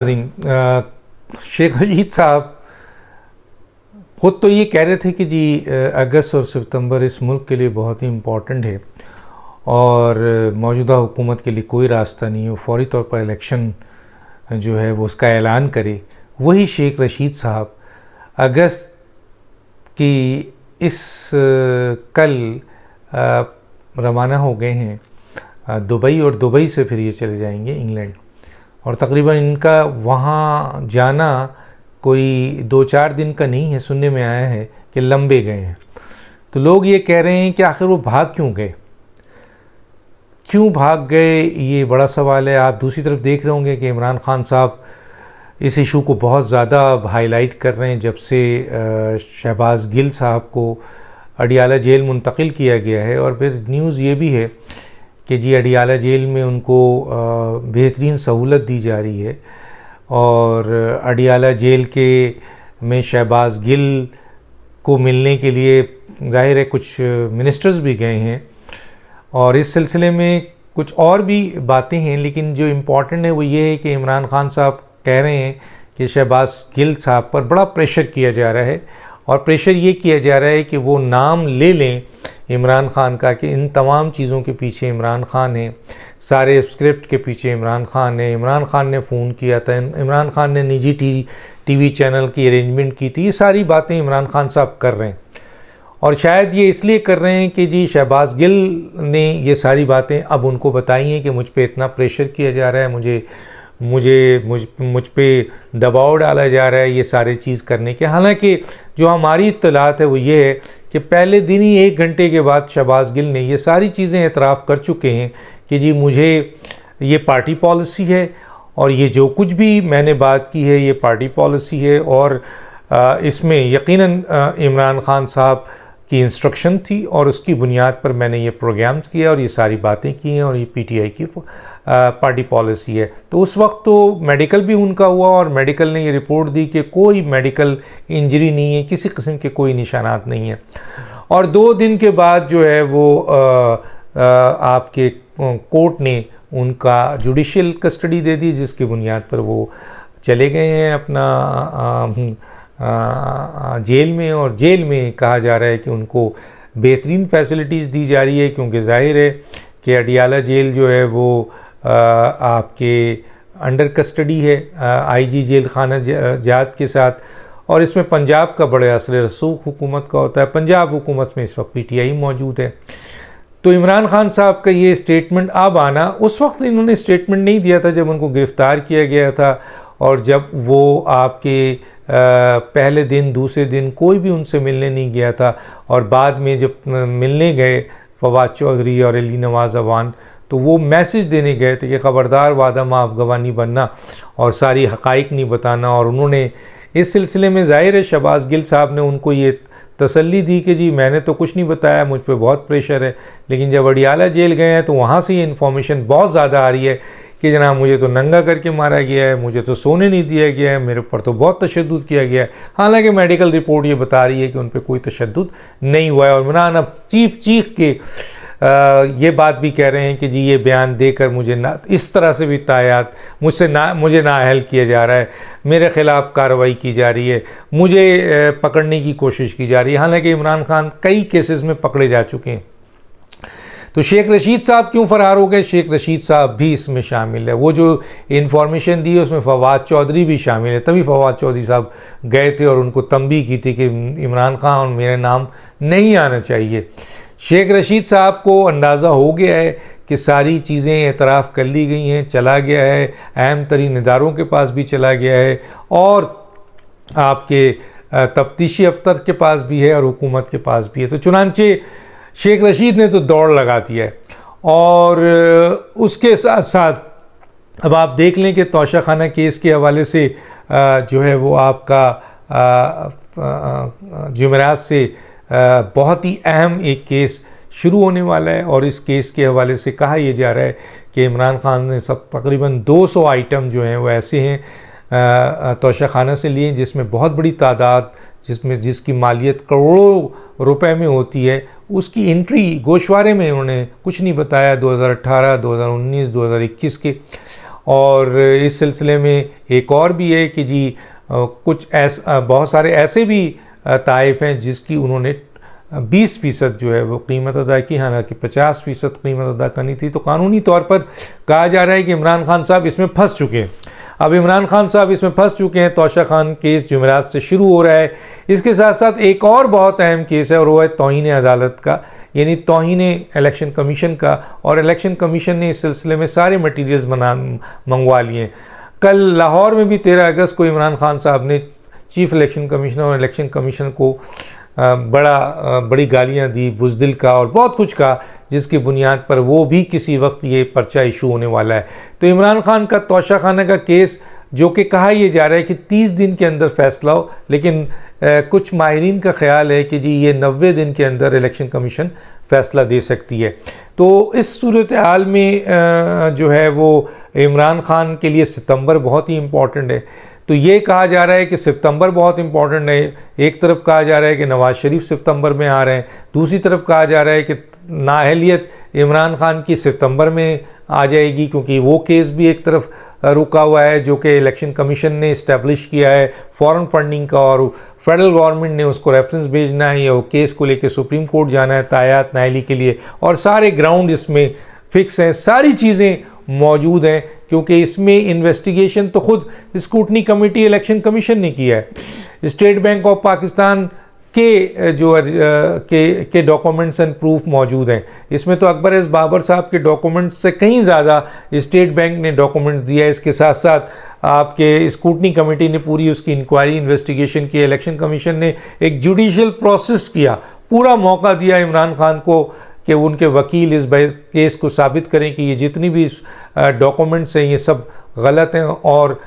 शेख रशीद साहब खुद तो ये कह रहे थे कि जी अगस्त और सितंबर इस मुल्क के लिए बहुत ही इम्पॉर्टेंट है और मौजूदा हुकूमत के लिए कोई रास्ता नहीं है, फौरी तौर पर इलेक्शन जो है वो उसका ऐलान करे। वही शेख रशीद साहब अगस्त की इस कल रवाना हो गए हैं दुबई, और दुबई से फिर ये चले जाएंगे इंग्लैंड, और तकरीबन इनका वहाँ जाना कोई 2-4 दिन का नहीं है। सुनने में आया है कि लंबे गए हैं। तो लोग ये कह रहे हैं कि आखिर वो भाग क्यों भाग गए, ये बड़ा सवाल है। आप दूसरी तरफ देख रहे होंगे कि इमरान खान साहब इस इशू को बहुत ज़्यादा हाईलाइट कर रहे हैं जब से शहबाज गिल साहब को अडियाला जेल मुंतकिल किया गया है। और फिर न्यूज़ ये भी है कि जी अडियाला जेल में उनको बेहतरीन सहूलत दी जा रही है, और अडियाला जेल में शहबाज गिल को मिलने के लिए ज़ाहिर है कुछ मिनिस्टर्स भी गए हैं, और इस सिलसिले में कुछ और भी बातें हैं। लेकिन जो इम्पॉर्टेंट है वो ये है कि इमरान खान साहब कह रहे हैं कि शहबाज गिल साहब पर बड़ा प्रेशर किया जा रहा है, और प्रेशर ये किया जा रहा है कि वो नाम ले लें इमरान खान का कि इन तमाम चीज़ों के पीछे इमरान खान है, सारे स्क्रिप्ट के पीछे इमरान खान है। इमरान खान ने फ़ोन किया था, इमरान खान ने निजी टीवी चैनल की अरेंजमेंट की थी। ये सारी बातें इमरान खान साहब कर रहे हैं, और शायद ये इसलिए कर रहे हैं कि जी शहबाज गिल ने ये सारी बातें अब उनको बताई हैं कि मुझ पे इतना प्रेशर किया जा रहा है, मुझ पे दबाव डाला जा रहा है ये सारी चीज़ करने के। हालांकि जो हमारी इत्तलात है वो ये है कि पहले दिन ही 1 घंटे के बाद शहबाज गिल ने ये सारी चीज़ें एतराफ़ कर चुके हैं कि जी मुझे ये पार्टी पॉलिसी है, और ये जो कुछ भी मैंने बात की है ये पार्टी पॉलिसी है, और इसमें यकीनन इमरान खान साहब की इंस्ट्रक्शन थी, और उसकी बुनियाद पर मैंने ये प्रोग्राम किया और ये सारी बातें की हैं, और ये पीटीआई की पार्टी पॉलिसी है। तो उस वक्त तो मेडिकल भी उनका हुआ, और मेडिकल ने ये रिपोर्ट दी कि कोई मेडिकल इंजरी नहीं है, किसी किस्म के कोई निशानात नहीं है। और 2 दिन के बाद जो है वो आपके कोर्ट ने उनका जुडिशियल कस्टडी दे दी, जिसकी बुनियाद पर वो चले गए हैं अपना जेल में। और जेल में कहा जा रहा है कि उनको बेहतरीन फैसिलिटीज़ दी जा रही है, क्योंकि जाहिर है कि अडियाला जेल जो है वो आपके अंडर कस्टडी है आईजी जेल खाना जात के साथ, और इसमें पंजाब का बड़े असर रसूख हुकूमत का होता है। पंजाब हुकूमत में इस वक्त पीटीआई मौजूद है। तो इमरान खान साहब का ये स्टेटमेंट अब आना, उस वक्त इन्होंने स्टेटमेंट नहीं दिया था जब उनको गिरफ़्तार किया गया था, और जब वो आपके पहले दिन दूसरे दिन कोई भी उनसे मिलने नहीं गया था, और बाद में जब मिलने गए फवाद चौधरी और अली नवाज़ अवान, तो वो मैसेज देने गए थे कि ख़बरदार वादा माफ़ गवाह नहीं बनना और सारी हक़ाइक़ नहीं बताना। और उन्होंने इस सिलसिले में ज़ाहिर है शहबाज गिल साहब ने उनको ये तसल्ली दी कि जी मैंने तो कुछ नहीं बताया, मुझ पे बहुत प्रेशर है। लेकिन जब अडियाला जेल गए हैं तो वहाँ से ये इन्फॉर्मेशन बहुत ज़्यादा आ रही है कि जनाब मुझे तो नंगा करके मारा गया है, मुझे तो सोने नहीं दिया गया है, मेरे ऊपर तो बहुत तशद्दुद किया गया है। हालांकि मेडिकल रिपोर्ट ये बता रही है कि उन पर कोई तशद्दुद नहीं हुआ है। और इमरान अब चीख के ये बात भी कह रहे हैं कि जी ये बयान देकर मुझे ना इस तरह से भी तायात मुझे नाअहल किया जा रहा है, मेरे ख़िलाफ़ कार्रवाई की जा रही है, मुझे पकड़ने की कोशिश की जा रही है। हालांकि इमरान खान कई केसेस में पकड़े जा चुके हैं। तो शेख रशीद साहब क्यों फ़रार हो गए? शेख रशीद साहब भी इसमें शामिल है। वो जो इन्फॉर्मेशन दी है उसमें फवाद चौधरी भी शामिल है, तभी फवाद चौधरी साहब गए थे और उनको तंबीह की थी कि इमरान खान और मेरा नाम नहीं आना चाहिए। शेख रशीद साहब को अंदाज़ा हो गया है कि सारी चीज़ें एतराफ़ कर ली गई हैं, चला गया है, अहम तरीन इदारों के पास भी चला गया है, और आपके तफ्तीशी अफसर के पास भी है, और हुकूमत के पास भी है। तो चुनांचे शेख रशीद ने तो दौड़ लगा दी है। और उसके साथ साथ अब आप देख लें कि तोशाखाना केस के हवाले से जो है वो आपका जुमेरात से बहुत ही अहम एक केस शुरू होने वाला है, और इस केस के हवाले से कहा यह जा रहा है कि इमरान खान ने सब तकरीबन 200 आइटम जो हैं वो ऐसे हैं तोशाखाना से लिए जिसमें बहुत बड़ी तादाद, जिसकी मालियत करोड़ों रुपए में होती है, उसकी एंट्री गोशवारे में उन्होंने कुछ नहीं बताया 2018, 2019, 2021 के। और इस सिलसिले में एक और भी है कि जी कुछ बहुत सारे ऐसे भी ताइफ हैं जिसकी उन्होंने 20% जो है वो कीमत अदा की, हालांकि 50% कीमत अदा करनी थी। तो कानूनी तौर पर कहा जा रहा है कि इमरान खान साहब इसमें फंस चुके हैं। अब इमरान खान साहब इसमें फंस चुके हैं। तौशा खान केस जुमेरात से शुरू हो रहा है। इसके साथ साथ एक और बहुत अहम केस है और वो है तौहीन अदालत का, यानी तौहीन इलेक्शन कमीशन का। और इलेक्शन कमीशन ने इस सिलसिले में सारे मटीरियल्स मंगवा लिए। कल लाहौर में भी 13 अगस्त को इमरान खान साहब ने चीफ इलेक्शन कमिश्नर और इलेक्शन कमीशन को बड़ी गालियां दी, बुज़दिल का और बहुत कुछ कहा, जिसकी बुनियाद पर वो भी किसी वक्त ये पर्चा इशू होने वाला है। तो इमरान खान का तौशा खाना का केस, जो कि कहा यह जा रहा है कि 30 दिन के अंदर फैसला हो, लेकिन कुछ माहिरीन का ख्याल है कि जी ये 90 दिन के अंदर इलेक्शन कमीशन फ़ैसला दे सकती है। तो इस सूरत हाल में जो है वो इमरान खान के लिए सितंबर बहुत ही इम्पॉर्टेंट है। तो ये कहा जा रहा है कि सितंबर बहुत इंपॉर्टेंट है। एक तरफ कहा जा रहा है कि नवाज़ शरीफ सितंबर में आ रहे हैं, दूसरी तरफ कहा जा रहा है कि नाअहलियत इमरान खान की सितंबर में आ जाएगी, क्योंकि वो केस भी एक तरफ रुका हुआ है जो कि इलेक्शन कमीशन ने इस्टेब्लिश किया है फॉरेन फंडिंग का, और फेडरल गवर्नमेंट ने उसको रेफरेंस भेजना है या वो केस को लेकर सुप्रीम कोर्ट जाना है तायात नाइली के लिए। और सारे ग्राउंड इसमें फिक्स हैं, सारी चीज़ें मौजूद हैं, क्योंकि इसमें इन्वेस्टिगेशन तो खुद स्क्रूटनी कमेटी इलेक्शन कमीशन ने किया है। स्टेट बैंक ऑफ पाकिस्तान के जो के डॉक्यूमेंट्स एंड प्रूफ मौजूद हैं। इसमें तो अकबर एस बाबर साहब के डॉक्यूमेंट्स से कहीं ज़्यादा स्टेट बैंक ने डॉक्यूमेंट्स दिया है। इसके साथ साथ आपके स्क्रूटनी कमेटी ने पूरी उसकी इंक्वायरी इन्वेस्टिगेशन की। इलेक्शन कमीशन ने एक जुडिशियल प्रोसेस किया, पूरा मौका दिया इमरान खान को कि उनके वकील इस केस को साबित करें कि ये जितनी भी डॉक्यूमेंट्स हैं ये सब गलत हैं और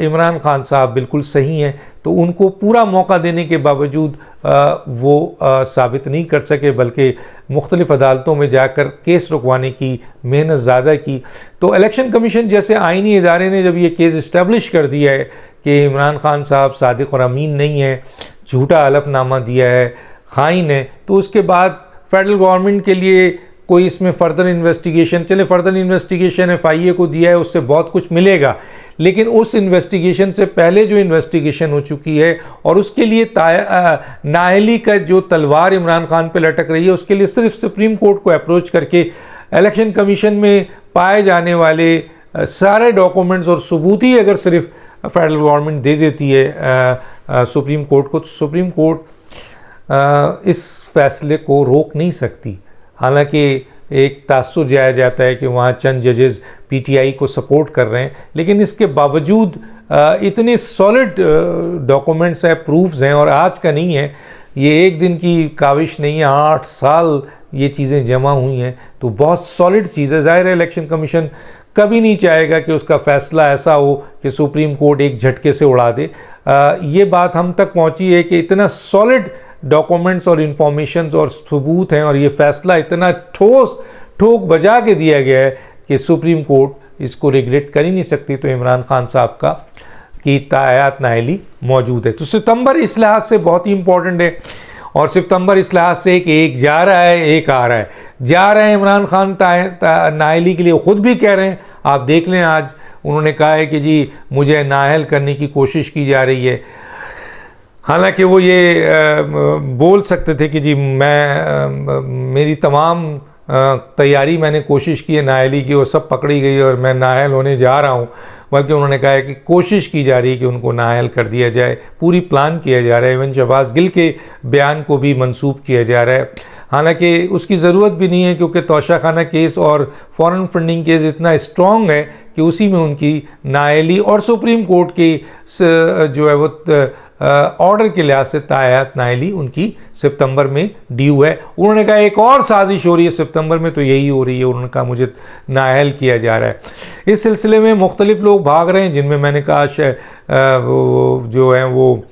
इमरान खान साहब बिल्कुल सही हैं। तो उनको पूरा मौका देने के बावजूद वो साबित नहीं कर सके, बल्कि मुख्तलिफ अदालतों में जाकर केस रुकवाने की मेहनत ज़्यादा की। तो इलेक्शन कमीशन जैसे आइनी इदारे ने जब ये केस इस्टेब्लिश कर दिया है कि इमरान खान साहब सादिक और अमीन नहीं है, झूठा हलफनामा दिया है, खाइन है, तो उसके बाद फेडरल गवर्नमेंट के लिए कोई इसमें फ़र्दर इन्वेस्टिगेशन चले, फ़र्दर इन्वेस्टिगेशन FIA को दिया है, उससे बहुत कुछ मिलेगा। लेकिन उस इन्वेस्टिगेशन से पहले जो इन्वेस्टिगेशन हो चुकी है और उसके लिए नाअहली का जो तलवार इमरान खान पे लटक रही है, उसके लिए सिर्फ सुप्रीम कोर्ट को अप्रोच करके इलेक्शन कमीशन में पाए जाने वाले सारे डॉक्यूमेंट्स और सबूत ही अगर सिर्फ फेडरल गवर्नमेंट दे देती है सुप्रीम कोर्ट को, तो सुप्रीम कोर्ट इस फैसले को रोक नहीं सकती। हालांकि एक तासुर जाया जाता है कि वहाँ चंद जजेस PTI को सपोर्ट कर रहे हैं, लेकिन इसके बावजूद इतने सॉलिड डॉक्यूमेंट्स हैं, प्रूफ्स हैं, और आज का नहीं है, ये एक दिन की काविश नहीं है, 8 साल ये चीज़ें जमा हुई हैं। तो बहुत सॉलिड चीज़ है। ज़ाहिर है इलेक्शन कमीशन कभी नहीं चाहेगा कि उसका फ़ैसला ऐसा हो कि सुप्रीम कोर्ट एक झटके से उड़ा दे। ये बात हम तक पहुँची है कि इतना सॉलिड डॉक्यूमेंट्स और इंफॉर्मेशंस और सबूत हैं और ये फ़ैसला इतना ठोक बजा के दिया गया है कि सुप्रीम कोर्ट इसको रिग्रेट कर ही नहीं सकती। तो इमरान खान साहब का की तायात नाअहली मौजूद है। तो सितंबर इस लिहाज से बहुत ही इंपॉर्टेंट है, और सितंबर इस लिहाज से कि एक जा रहा है एक आ रहा है। जा रहे हैं इमरान खान नाअहली के लिए, खुद भी कह रहे हैं, आप देख लें आज उन्होंने कहा है कि जी मुझे नाअहल करने की कोशिश की जा रही है। हालांकि वो ये बोल सकते थे कि जी मेरी तमाम तैयारी मैंने कोशिश की है नाअहली की और सब पकड़ी गई और मैं नाअहल होने जा रहा हूँ, बल्कि उन्होंने कहा है कि कोशिश की जा रही है कि उनको नाअहल कर दिया जाए, पूरी प्लान किया जा रहा है। इवन शहबाज गिल के बयान को भी मंसूब किया जा रहा है, हालांकि उसकी ज़रूरत भी नहीं है, क्योंकि तौशा खाना केस और फॉरेन फंडिंग केस इतना स्ट्रॉन्ग है कि उसी में उनकी नाअहली और सुप्रीम कोर्ट की जो है वो ऑर्डर के लिहाज से तायात नाअहली उनकी सितंबर में ड्यू है। उन्होंने कहा एक और साजिश हो रही है सितंबर में, तो यही हो रही है। उन्होंने कहा मुझे नाअहल किया जा रहा है। इस सिलसिले में मुख्तलिफ लोग भाग रहे हैं, जिनमें मैंने कहा वो जो है वो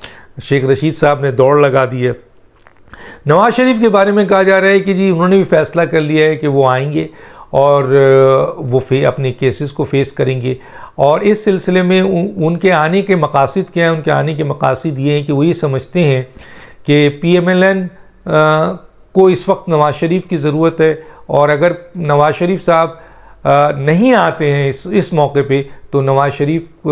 शेख रशीद साहब ने दौड़ लगा दी है। नवाज़ शरीफ के बारे में कहा जा रहा है कि जी उन्होंने भी फैसला कर लिया है कि वो आएंगे और वो अपने केसेस को फेस करेंगे। और इस सिलसिले में उनके आने के मकासद क्या हैं? उनके आने के मकासद ये हैं कि वो ये समझते हैं कि PMLN को इस वक्त नवाज़ शरीफ की ज़रूरत है, और अगर नवाज़ शरीफ साहब नहीं आते हैं इस मौके पे, तो नवाज़ शरीफ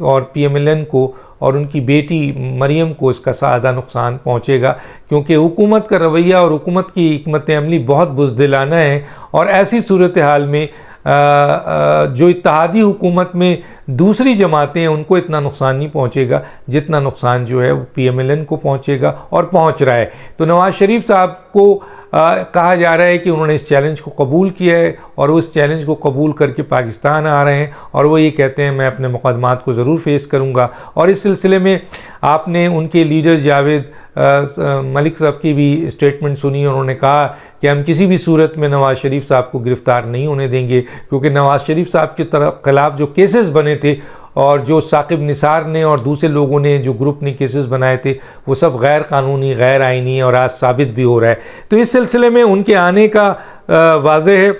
और PMLN को और उनकी बेटी मरीम को इसका ज़्यादा नुकसान पहुंचेगा, क्योंकि हुकूमत का रवैया और हुकूमत की हिकमत अमली बहुत बुज़दिलाना है। और ऐसी सूरत हाल में जो इत्तेहादी हुकूमत में दूसरी जमातें हैं उनको इतना नुकसान नहीं पहुंचेगा जितना नुकसान जो है वो PMLN को पहुंचेगा और पहुंच रहा है। तो नवाज़ शरीफ साहब को कहा जा रहा है कि उन्होंने इस चैलेंज को कबूल किया है और उस चैलेंज को कबूल करके पाकिस्तान आ रहे हैं और वो ये कहते हैं मैं अपने मुकदमात को ज़रूर फेस करूँगा। और इस सिलसिले में आपने उनके लीडर जावेद मलिक साहब की भी स्टेटमेंट सुनी। उन्होंने कहा कि हम किसी भी सूरत में नवाज़ शरीफ साहब को गिरफ़्तार नहीं होने देंगे, क्योंकि नवाज़ शरीफ साहब के खिलाफ़ जो केसेस बने थे और जो साकिब निसार ने और दूसरे लोगों ने जो ग्रुप ने केसेस बनाए थे वो सब गैर कानूनी, गैर आइनी है और आज साबित भी हो रहा है। तो इस सिलसिले में उनके आने का वाज़ेह है।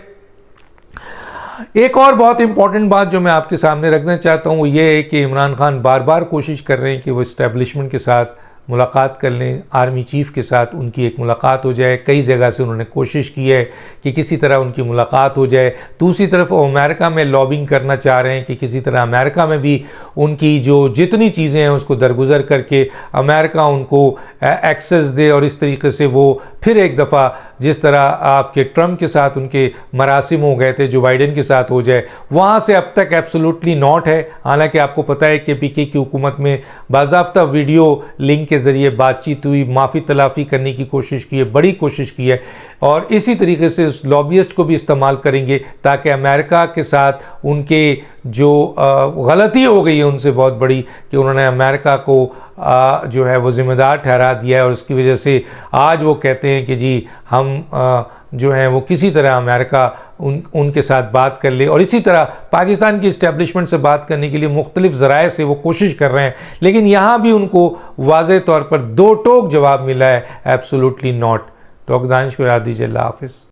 एक और बहुत इंपॉर्टेंट बात जो मैं आपके सामने रखना चाहता हूँ वो ये है कि इमरान खान बार बार कोशिश कर रहे हैं कि वो इस्टेब्लिशमेंट के साथ मुलाकात कर लें, आर्मी चीफ़ के साथ उनकी एक मुलाकात हो जाए। कई जगह से उन्होंने कोशिश की है कि किसी तरह उनकी मुलाकात हो जाए। दूसरी तरफ वो अमेरिका में लॉबिंग करना चाह रहे हैं कि किसी तरह अमेरिका में भी उनकी जो जितनी चीज़ें हैं उसको दरगुजर करके अमेरिका उनको एक्सेस दे और इस तरीके से वो फिर एक दफ़ा जिस तरह आपके ट्रंप के साथ उनके मरासिम हो गए थे जो बाइडेन के साथ हो जाए। वहाँ से अब तक एब्सोल्युटली नॉट है। हालांकि आपको पता है कि PK की हुकूमत में बाज़ाब्ता वीडियो लिंक के ज़रिए बातचीत हुई, माफ़ी तलाफ़ी करने की कोशिश की है, बड़ी कोशिश की है और इसी तरीके से उस लॉबियस्ट को भी इस्तेमाल करेंगे ताकि अमेरिका के साथ उनके जो गलती हो गई है उनसे बहुत बड़ी कि उन्होंने अमेरिका को जो है वो ज़िम्मेदार ठहरा दिया है और उसकी वजह से आज वो कहते हैं कि जी हम जो है वो किसी तरह अमेरिका उनके साथ बात कर ले। और इसी तरह पाकिस्तान की इस्टेब्लिशमेंट से बात करने के लिए मुख्तलिफ ज़राए से वो कोशिश कर रहे हैं, लेकिन यहाँ भी उनको वाज़ेह तौर पर दो टोक जवाब मिला है, एब्सोल्युटली नॉट। डॉक्टर दानिश को याद दीजिए। अल्लाह हाफ़िज़।